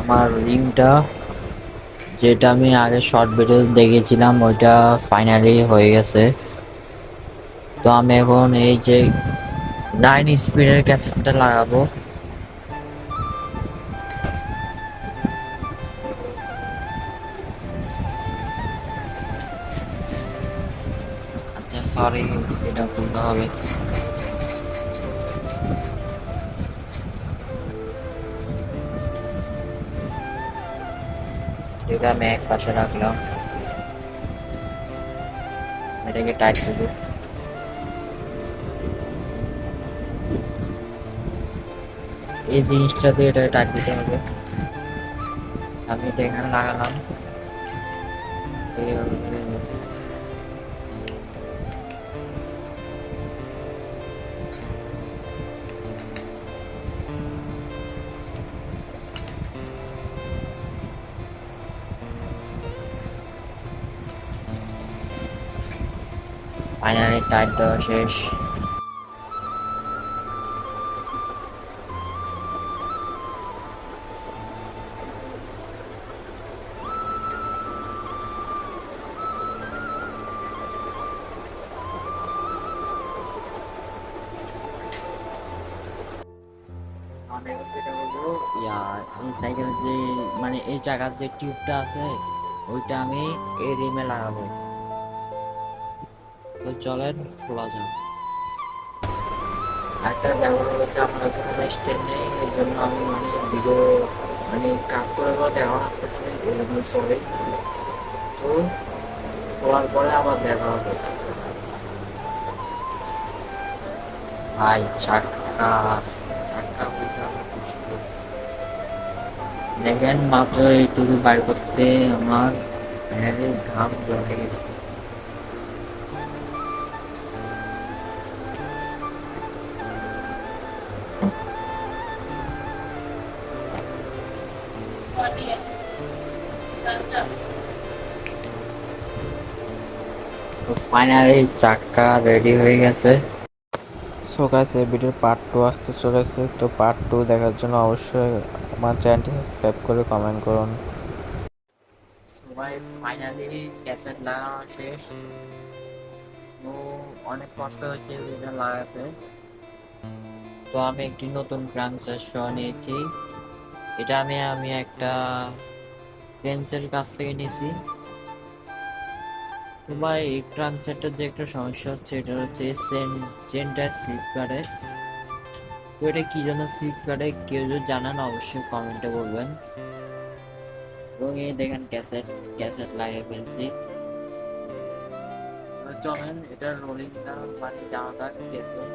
আমার রিংটা, যেটা আমি আগে শর্ট ভিডিও দেখেছিলাম, ওইটা ফাইনালি হয়ে গেছে। তো আমি এখন এই যে 9 স্পিডের ক্যাসেটটা লাগাবো। আচ্ছা সরি, এটা তুলতে হবে। এটা আমি এক পাশে রাখলাম, এটাকে টাইট করবো। এই জিনিসটা দিয়ে এটা টাইট দিতে হবে। আমি এটা এখানে লাগালাম। ফাইনালি টাইট দেওয়া শেষ। আমি এখন যেটা করবো, এই সাইকেলের যে মানে এই জায়গার যে টিউবটা আছে, ওইটা আমি এই রিমে লাগাবো। তো চলেন খোলা যাক। একটা ব্যাপার হচ্ছে, আমার কাছে কোনো স্টেপ নেই, এই জন্য আমি মানে ভিডিও মানে কাট করে দেখা লাগতেছে, এই জন্য সরি। তো খোলার পরে আবার দেখা হবে। ভাই চাক্কা, চাক্কা বলতে আমার কষ্ট। দেখেন মাত্র এইটুকু বাইর করতে আমার ঘাম জমে গেছে। তো ফাইনালি চাক্কা রেডি হয়ে গেছে। সো গাইস, এই ভিডিওর পার্ট 2 আসতে চলেছে। তো পার্ট 2 দেখার জন্য অবশ্যই আমার চ্যানেলটি সাবস্ক্রাইব করে কমেন্ট করুন। সবাই ফাইনালি ক্যাসেট লাগানো শেষ। তো অনেক কষ্ট হয়েছে ভিডিও লাগাতে। তো আমি একটি নতুন ক্রাঙ্কশেফট সহ নিয়েছি। এটা আমি একটা ফ্রেন্ডসের কাছ থেকে নিয়েছি। তো ভাই এই ক্রাঙ্কশেফটের যে একটা সমস্যা হচ্ছে, এটা হচ্ছে চেনটা স্লিপ কাটে। তো এটা কি জন্য স্লিপ কাটে, কেউ যদি জানান অবশ্যই কমেন্টে বলবেন। এবং এই দেখেন ক্যাসেট, ক্যাসেট লাগিয়ে ফেলছি। চলেন এটার রোলিংটা মানে জানা যাক কেমন।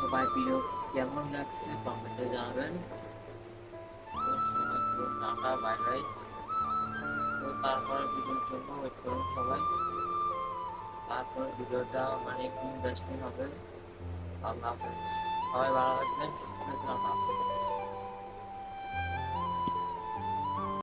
সবাই ভিডিও কেমন লাগছে কমেন্টে জানাবেন। তো সবাই টাটা বাই বাই। তো তারপরে ভিডিওর জন্য ওয়েট করুন সবাই। তারপরে ভিডিওটা মানে একটু ইন্টারেস্টিং হবে। আল্লাহ হাফেজ। সবাই ভালো থাকবেন, সুস্থ থাকবেন। আল্লাহ হাফেজ।